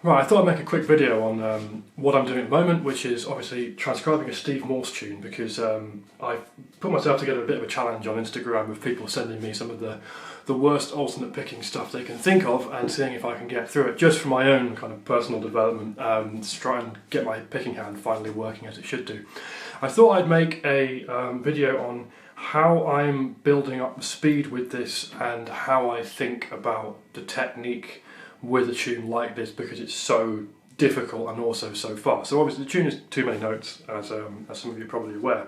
Right, I thought I'd make a quick video on what I'm doing at the moment, which is obviously transcribing a Steve Morse tune, because I've put myself together a bit of a challenge on Instagram with people sending me some of the worst alternate picking stuff they can think of and seeing if I can get through it, just for my own kind of personal development, to try and get my picking hand finally working as it should do. I thought I'd make a video on how I'm building up the speed with this and how I think about the technique with a tune like this, because it's so difficult and also so fast. So obviously the tune is too many notes, as some of you are probably aware.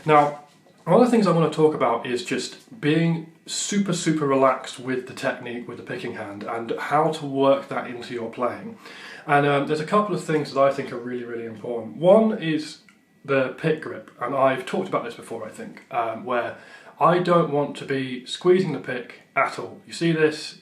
Now, one of the things I want to talk about is just being super relaxed with the technique, with the picking hand, and how to work that into your playing. And there's a couple of things that I think are really important. One is the pick grip, and I've talked about this before, I think, where I don't want to be squeezing the pick at all. You see this?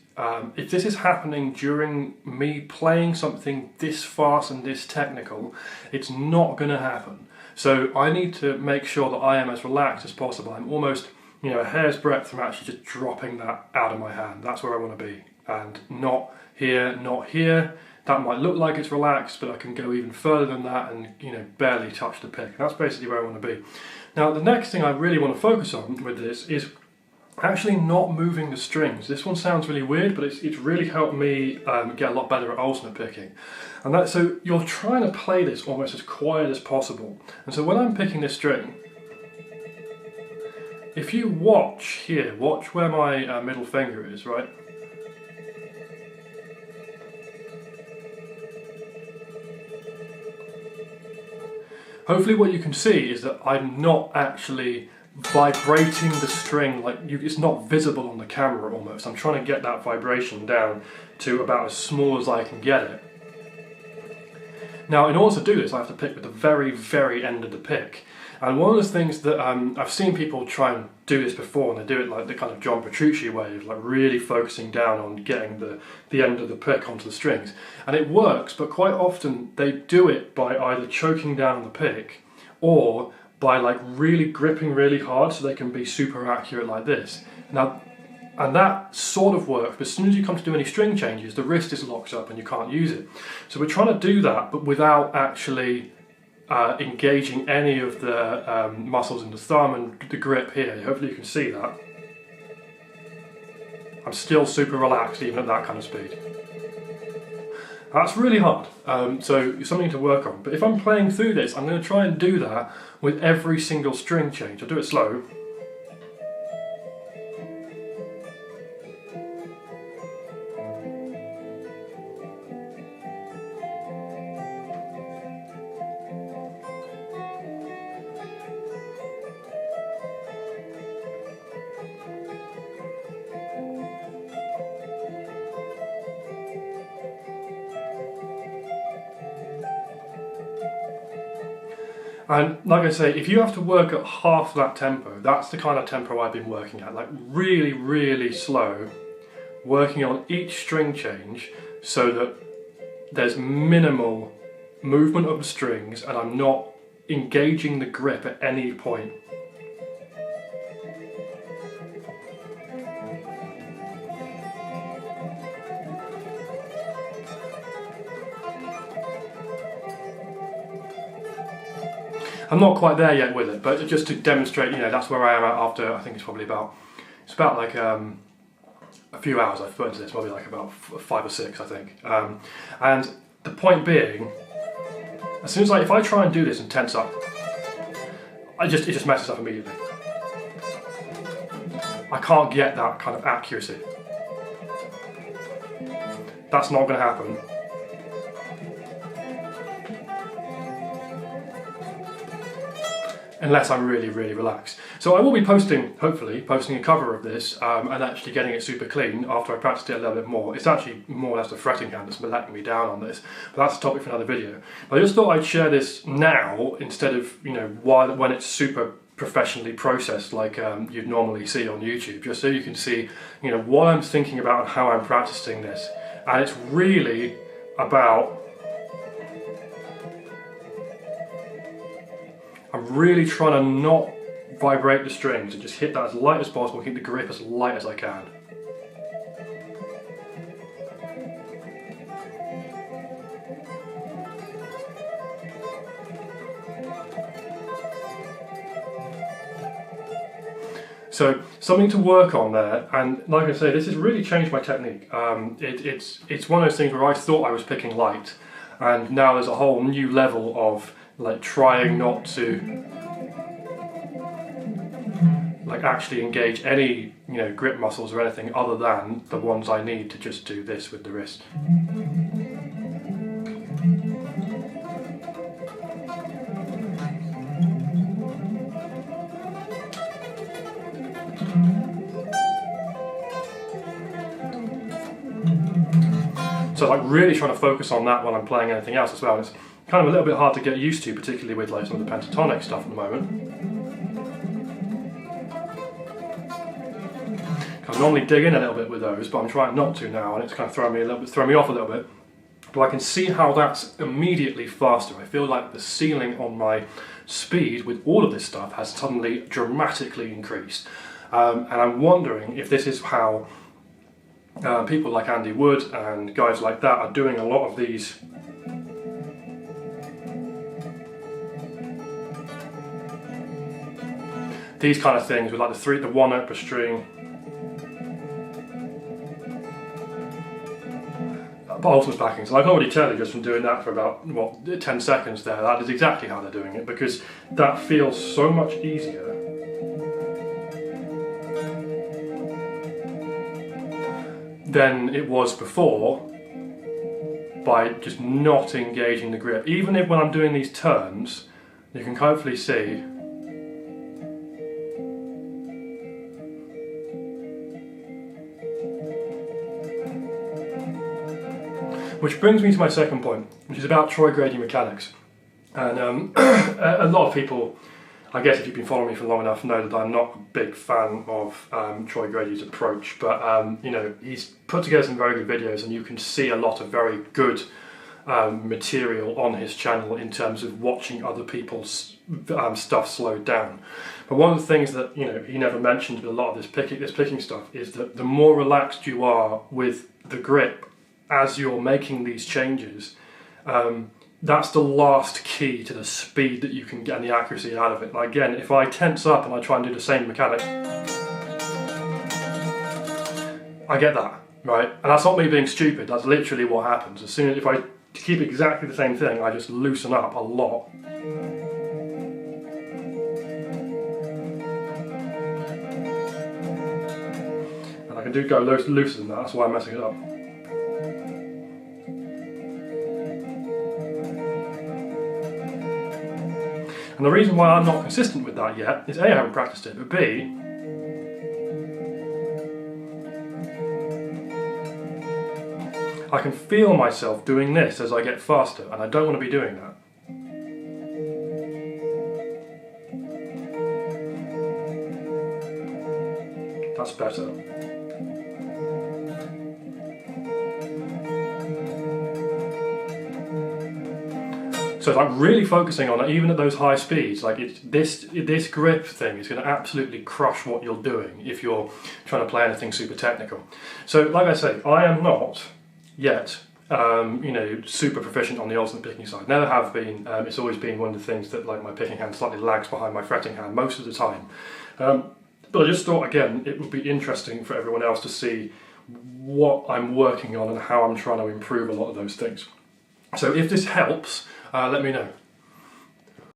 If this is happening during me playing something this fast and this technical, it's not going to happen. So I need to make sure that I am as relaxed as possible. I'm almost, a hair's breadth from actually just dropping that out of my hand. That's where I want to be, and not here, not here. That might look like it's relaxed, but I can go even further than that and barely touch the pick. That's basically where I want to be. Now, the next thing I really want to focus on with this is actually not moving the strings. This one sounds really weird, but it's really helped me get a lot better at alternate picking. And so you're trying to play this almost as quiet as possible. And so when I'm picking this string, if you watch here, watch where my middle finger is, right? Hopefully what you can see is that I'm not actually vibrating the string, it's not visible on the camera almost. I'm trying to get that vibration down to about as small as I can get it. Now, in order to do this, I have to pick with the very end of the pick. And one of the things that I've seen people try and do this before, and they do it like the kind of John Petrucci way of like really focusing down on getting the end of the pick onto the strings. And it works, but quite often they do it by either choking down on the pick or by like really gripping really hard so they can be super accurate like this. Now, and that sort of works, but as soon as you come to do any string changes, the wrist is locked up and you can't use it. So we're trying to do that, but without actually engaging any of the muscles in the thumb and the grip here. Hopefully you can see that. I'm still super relaxed even at that kind of speed. That's really hard, so it's something to work on. But if I'm playing through this, I'm going to try and do that with every single string change. I'll do it slow. And like I say, if you have to work at half that tempo, that's the kind of tempo I've been working at, like really slow, working on each string change so that there's minimal movement of the strings and I'm not engaging the grip at any point. I'm not quite there yet with it, but just to demonstrate, that's where I am at after, I think it's about like a few hours I've put into this, probably like about 5 or 6, I think. And the point being, as soon as if I try and do this and tense up, it just messes up immediately. I can't get that kind of accuracy. That's not going to happen. Unless I'm really relaxed. So I will be hopefully posting a cover of this and actually getting it super clean after I practiced it a little bit more. It's actually more or less the fretting hand that's letting me down on this, but that's a topic for another video. But I just thought I'd share this now instead of when it's super professionally processed like you'd normally see on YouTube, just so you can see what I'm thinking about and how I'm practicing this. And it's really about I'm really trying to not vibrate the strings and just hit that as light as possible, keep the grip as light as I can. So something to work on there, and like I say, this has really changed my technique. It's one of those things where I thought I was picking light, and now there's a whole new level of like trying not to like actually engage any grip muscles or anything other than the ones I need to just do this with the wrist. So like really trying to focus on that while I'm playing anything else as well. It's kind of a little bit hard to get used to, particularly with like some of the pentatonic stuff at the moment. I normally dig in a little bit with those, but I'm trying not to now, and it's kind of throwing me off a little bit. But I can see how that's immediately faster. I feel like the ceiling on my speed with all of this stuff has suddenly dramatically increased. And I'm wondering if this is how people like Andy Wood and guys like that are doing a lot of these kind of things with like the 1 note per string. Ultimate backing. So I can already tell you just from doing that for about 10 seconds there, that is exactly how they're doing it, because that feels so much easier than it was before by just not engaging the grip. Even if when I'm doing these turns, you can hopefully see which brings me to my second point, which is about Troy Grady mechanics. And a lot of people, I guess if you've been following me for long enough, know that I'm not a big fan of Troy Grady's approach, but he's put together some very good videos, and you can see a lot of very good material on his channel in terms of watching other people's stuff slowed down. But one of the things that he never mentioned with a lot of this picking stuff is that the more relaxed you are with the grip as you're making these changes, that's the last key to the speed that you can get and the accuracy out of it. Like again, if I tense up and I try and do the same mechanic, I get that, right? And that's not me being stupid, that's literally what happens. As soon as if I keep exactly the same thing, I just loosen up a lot. And I can go looser than that, that's why I'm messing it up. And the reason why I'm not consistent with that yet is A, I haven't practiced it, but B, I can feel myself doing this as I get faster, and I don't want to be doing that. That's better. So it's like really focusing on it, even at those high speeds. Like this grip thing is going to absolutely crush what you're doing if you're trying to play anything super technical. So like I say, I am not yet super proficient on the ultimate picking side. Never have been. It's always been one of the things that like my picking hand slightly lags behind my fretting hand most of the time. But I just thought again it would be interesting for everyone else to see what I'm working on and how I'm trying to improve a lot of those things. So if this helps, let me know.